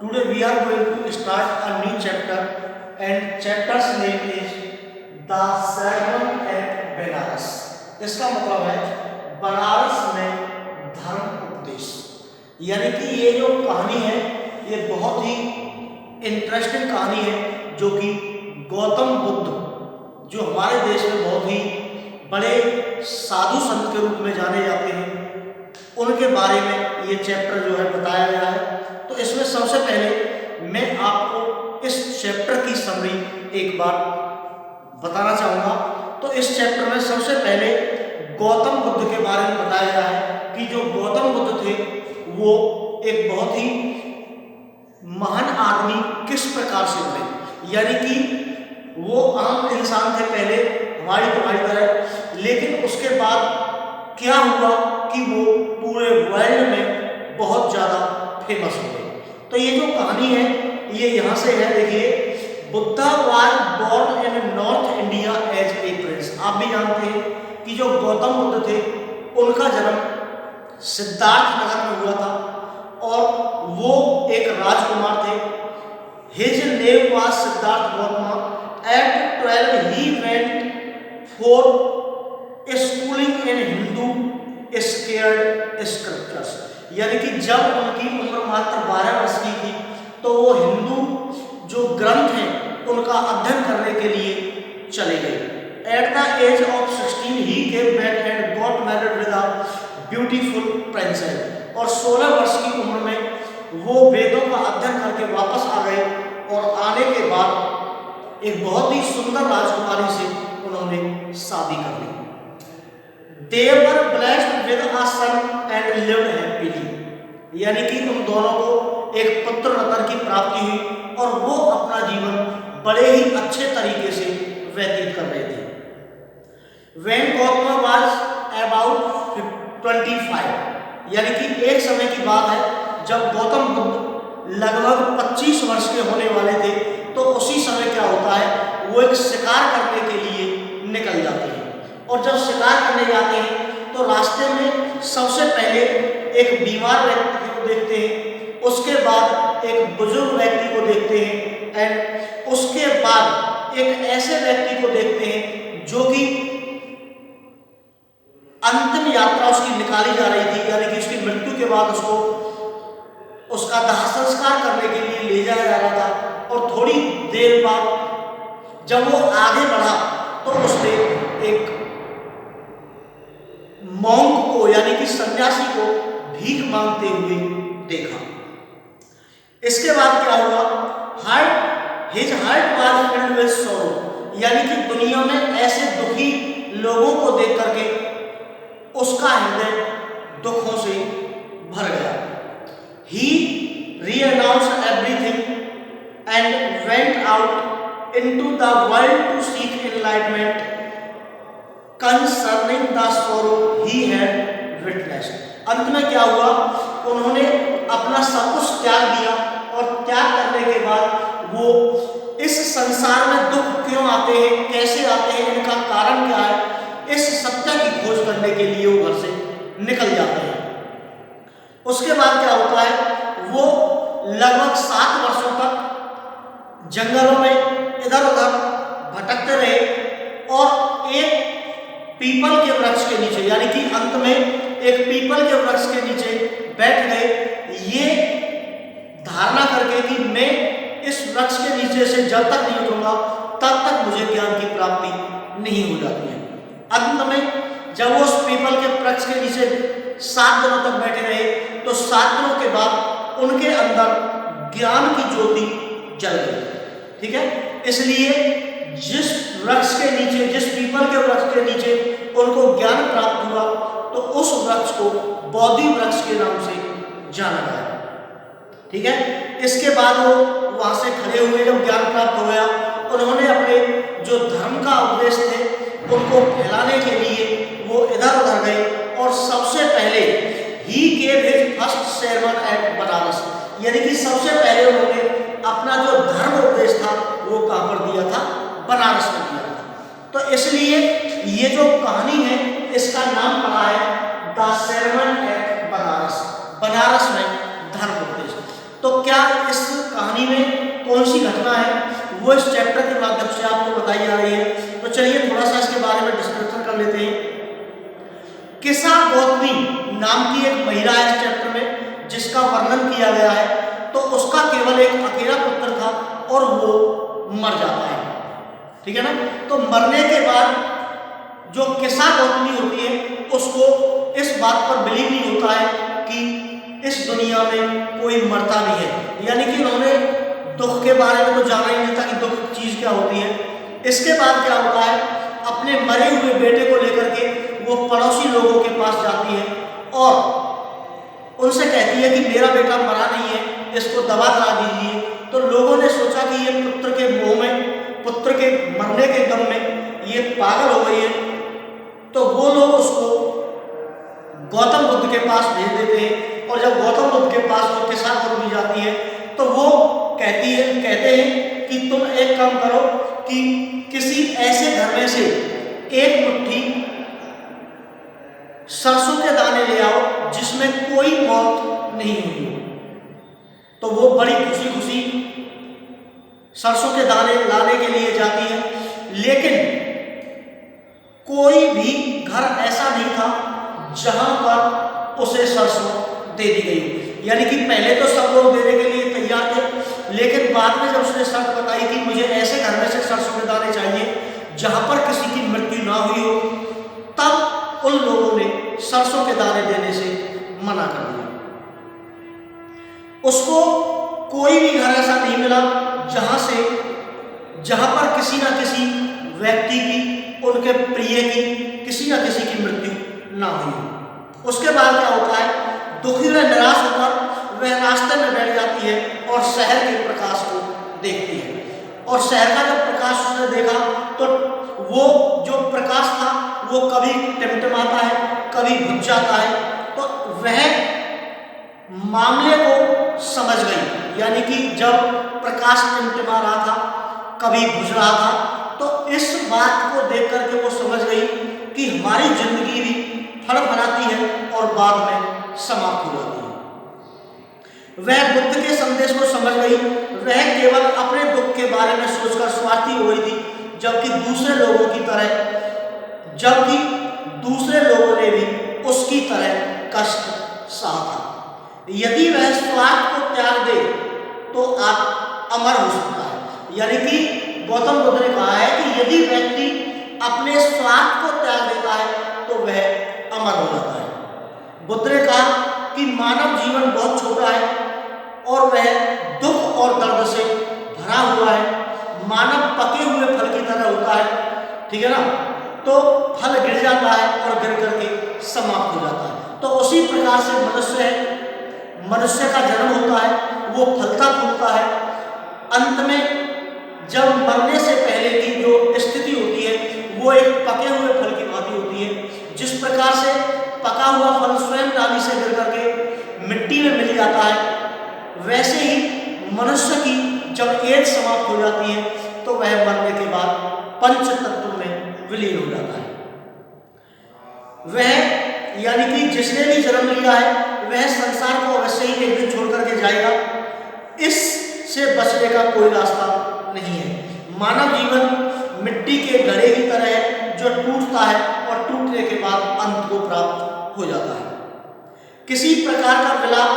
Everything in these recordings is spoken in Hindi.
Today we are going to start a new chapter, and chapter's name is The Sermon at Benares. इसका मतलब है बनारस में धर्म उपदेश। यानी कि ये जो कहानी है ये बहुत ही इंटरेस्टिंग कहानी है, जो कि गौतम बुद्ध जो हमारे देश में बहुत ही बड़े साधु संत के रूप में जाने जाते हैं, उनके बारे में ये चैप्टर जो है बताया गया है। तो इसमें सबसे पहले मैं आपको इस चैप्टर की समरी एक बार बताना चाहूँगा। तो इस चैप्टर में सबसे पहले गौतम बुद्ध के बारे में बताया गया है कि जो गौतम बुद्ध थे वो एक बहुत ही महान आदमी किस प्रकार से बने। यानी कि वो आम इंसान थे पहले हमारी तुम्हारी तरह, लेकिन उसके बाद क्या हुआ कि वो पूरे वर्ल्ड में बहुत ज़्यादा फेमस हो गए। तो ये जो कहानी है ये यहाँ से है। देखिए, Buddha was born in north India as a prince. आप भी जानते हैं कि जो गौतम बुद्ध थे उनका जन्म सिद्धार्थ नगर में हुआ था और वो एक राजकुमार थे। His name was Siddhartha Gautam. At 12 he went for schooling in Hindu sacred scriptures. यानी कि जब उनकी उम्र मात्र 12 वर्ष की थी तो वो हिंदू जो ग्रंथ हैं उनका अध्ययन करने के लिए चले गए। At the age of 16 he came back and got married with a beautiful princess. और 16 वर्ष की उम्र में वो वेदों का अध्ययन करके वापस आ गए और आने के बाद एक बहुत ही सुंदर राजकुमारी से उन्होंने शादी कर ली। They were blessed with a son and lived happily। यानी कि उन दोनों को एक पुत्र रत्न की प्राप्ति हुई और वो अपना जीवन बड़े ही अच्छे तरीके से व्यतीत कर रहे थे। When Gautama was about 25, यानी कि एक समय की बात है जब गौतम बुद्ध लगभग 25 वर्ष के होने वाले थे, तो उसी समय क्या होता है वो एक शिकार करने के लिए निकल जाते हैं। और जब शिकार करने जाते हैं तो रास्ते में सबसे पहले एक बीमार व्यक्ति को देखते हैं, उसके बाद एक बुजुर्ग व्यक्ति को देखते हैं एंड उसके बाद एक ऐसे व्यक्ति को देखते हैं जो कि अंतिम यात्रा उसकी निकाली जा रही थी। यानी कि उसकी मृत्यु के बाद उसको उसका दाह संस्कार करने के लिए ले जाया जा रहा था। और थोड़ी देर बाद जब वो आगे बढ़ा तो उसने एक मॉन्क को यानी कि सन्यासी को भीख मांगते हुए देखा। इसके बाद क्या हुआ, his heart was filled with sorrow. यानी कि दुनिया में ऐसे दुखी लोगों को देख करके उसका हृदय दुखों से भर गया। He renounced everything and went out into the world to seek enlightenment concerning the sorrow he had witnessed. अंत में क्या हुआ, उन्होंने अपना सब कुछ त्याग दिया और त्याग करने के बाद वो इस संसार में दुख क्यों आते हैं, कैसे आते हैं, इनका कारण क्या है, इस सत्य की खोज करने के लिए वो घर से निकल जाते हैं। उसके बाद क्या होता है, वो लगभग 7 वर्षों तक जंगलों में इधर उधर भटकते रहे और एक पीपल के वृक्ष के नीचे, यानी कि अंत में एक पीपल के वृक्ष के नीचे बैठ गए, ये धारणा करके कि मैं इस वृक्ष के नीचे से जब तक नहीं उठूंगा तब तक मुझे ज्ञान की प्राप्ति नहीं हो जाती है। अंत में जब वो उस पीपल के वृक्ष के नीचे 7 दिनों तक बैठे रहे तो 7 दिनों के बाद उनके अंदर ज्ञान की ज्योति जल गई। ठीक है, इसलिए जिस वृक्ष के नीचे, जिस पीपल के वृक्ष के नीचे उनको ज्ञान प्राप्त हुआ तो उस वृक्ष को बोधि वृक्ष के नाम से जाना गया। ठीक है, इसके बाद वो वहां से खड़े हुए, जब ज्ञान प्राप्त हो गया उन्होंने अपने जो धर्म का उपदेश थे उनको फैलाने के लिए वो इधर उधर गए और सबसे पहले ही gave his first sermon at Banaras. यानी कि सबसे पहले उन्होंने अपना जो धर्म उपदेश था वो कहाँ पर दिया था, बनारस में दिया था। तो इसलिए ये जो कहानी है इसका नाम पड़ा है the sermon at Banaras, Banaras में धर्म उपदेश। तो क्या इस बताई जा रही है। तो चलिए थोड़ा सा इसके बारे में डिस्कशन कर लेते हैं। किसा गौतमी नाम की एक महिला है इस चैप्टर में जिसका वर्णन किया गया है। तो उसका केवल एक अकेला पुत्र था और वो मर जाता है, ठीक है ना। तो मरने के बाद जो किसा गौतमी होती है उसको इस बात पर बिलीव नहीं होता है कि इस दुनिया में कोई मरता भी है, यानी कि उन्होंने दुख के बारे में तो जाना ही नहीं था कि दुख चीज क्या होती है। इसके बाद क्या होता है, अपने मरे हुए बेटे को लेकर के वो पड़ोसी लोगों के पास जाती है और उनसे कहती है कि मेरा बेटा मरा नहीं है, इसको दवा करा दीजिए। तो लोगों ने सोचा कि ये पुत्र के मोह में, पुत्र के मरने के गम में ये पागल हो गई है। तो वो लोग उसको गौतम बुद्ध के पास भेज देते हैं और जब गौतम बुद्ध के पास वो किसा गौतमी जाती है तो वो कहते हैं कि तुम एक काम करो कि किसी ऐसे घर में से एक मुट्ठी सरसों के दाने ले आओ जिसमें कोई मौत नहीं हुई। तो वो बड़ी खुशी खुशी सरसों के दाने लाने के लिए जाती है, लेकिन कोई भी घर ऐसा नहीं था जहां पर उसे सरसों दे दी गई। यानी कि पहले तो सब लोग देने के लिए तैयार थे, लेकिन बाद में जब उसने शर्त बताई कि मुझे ऐसे घर में से सरसों के दाने चाहिए जहां पर किसी की मृत्यु ना हुई हो, तब उन लोगों ने सरसों के दाने देने से मना कर दिया। उसको कोई भी घर ऐसा नहीं मिला जहां पर किसी ना किसी व्यक्ति की, उनके प्रिय की, किसी ना किसी की मृत्यु ना हुई। उसके बाद क्या होता है, दुखी व निराश होकर वह रास्ते में बैठ जाती है और शहर के प्रकाश को देखती है। और शहर का जब प्रकाश उसने देखा तो वो जो प्रकाश था वो कभी टिमटिमाता है, कभी बुझ जाता है। तो वह मामले को समझ गई, यानी कि जब प्रकाश टिमटिमा रहा था, कभी बुझ रहा था, तो इस बात को देख करके वो समझ गई कि हमारी जिंदगी भी फड़फड़ाती है और बाद में समाप्त हो जाती है। वह बुद्ध के संदेश को समझ गई। वह केवल अपने दुख के बारे में सोचकर स्वार्थी हो गई थी, जबकि दूसरे लोगों ने भी उसकी तरह कष्ट सहा था। यदि वह स्वार्थ को त्याग दे तो आप अमर हो सकता है। यानी कि गौतम बुद्ध ने कहा है कि यदि व्यक्ति अपने स्वार्थ को त्याग देता है तो वह अमर हो जाता है। बुद्ध ने कहा कि मानव जीवन बहुत छोटा है और वह दुख और दर्द से भरा हुआ है। मानव पके हुए फल की तरह होता है, ठीक है ना। तो फल गिर जाता है और गिर करके समाप्त हो जाता है। तो उसी प्रकार से मनुष्य का जन्म होता है, वो फलता फूलता है। अंत में जब मरने से पहले की जो स्थिति होती है वो एक पके हुए फल की भांति होती है। जिस प्रकार से पका हुआ फल स्वयं डाली से गिर करके मिट्टी में मिल जाता है, वैसे ही मनुष्य की जब एज समाप्त हो जाती है तो वह मरने के बाद पंच तत्व में विलीन हो जाता है। वह यानी कि जिसने भी जन्म लिया है वह संसार को अवश्य ही एक दिन छोड़ करके जाएगा। इससे बचने का कोई रास्ता नहीं है। मानव जीवन मिट्टी के घड़े की तरह है जो टूटता है और टूटने के बाद अंत को प्राप्त हो जाता है। किसी प्रकार का विलाप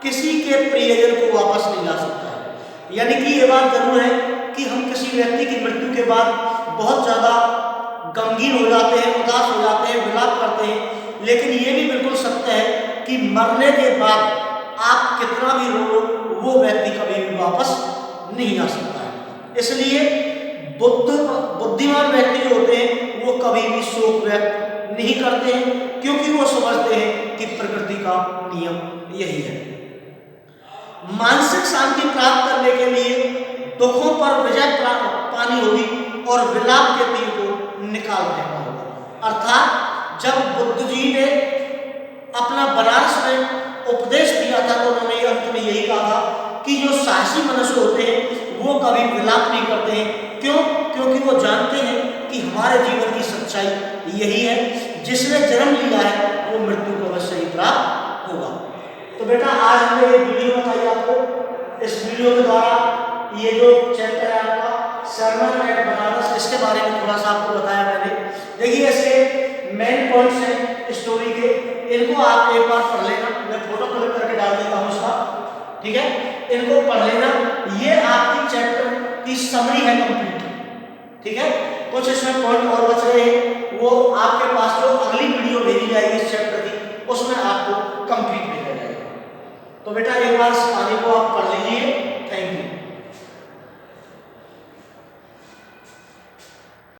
किसी के प्रियजन को वापस नहीं ला सकता है। यानी कि ये बात जरूर है कि हम किसी व्यक्ति की मृत्यु के बाद बहुत ज़्यादा गमगीन हो जाते हैं, उदास हो जाते हैं, विलाप करते हैं, लेकिन ये भी बिल्कुल सत्य है कि मरने के बाद आप कितना भी रो वो व्यक्ति कभी भी वापस नहीं आ सकता है। इसलिए बुद्धिमान व्यक्ति जो होते हैं वो कभी भी शोक व्यक्त नहीं करते हैं, क्योंकि वो समझते हैं कि प्रकृति का नियम यही है। मानसिक शांति प्राप्त करने के लिए दुखों पर विजय पानी होगी और विलाप के तीर को निकाल फेंकना होगा। अर्थात जब बुद्ध जी ने अपना बनारस में उपदेश दिया था तो उन्होंने अंत में यही कहा था कि जो साहसी मनुष्य होते हैं वो कभी विलाप नहीं करते हैं। क्यों? क्योंकि वो जानते हैं कि हमारे जीवन की सच्चाई यही है, जिसने जन्म लिया है वो मृत्यु को अवश्य ही प्राप्त होगा। तो बेटा आज हमने ये वीडियो बताई आपको। इस वीडियो के द्वारा ये जो चैप्टर है आपका सर्मन एट बनारस इसके बारे में थोड़ा सा आपको बताया मैंने। देखिए इसके मेन पॉइंट्स हैं स्टोरी के, इनको आप एक बार पढ़ लेना, मैं फोटो क्लिक करके डाल देता हूँ इसका, ठीक है, इनको पढ़ लेना। ये आपकी चैप्टर की समरी है कंप्लीट, ठीक है। कुछ इसमें पॉइंट और बच रहे हैं, वो आपके पास जो अगली वीडियो भेजी जाएगी इस चैप्टर की उसमें आपको कंप्लीट भेजा जाएगा। तो बेटा एक बार इस कहानी को आप पढ़ लीजिए। Thank you.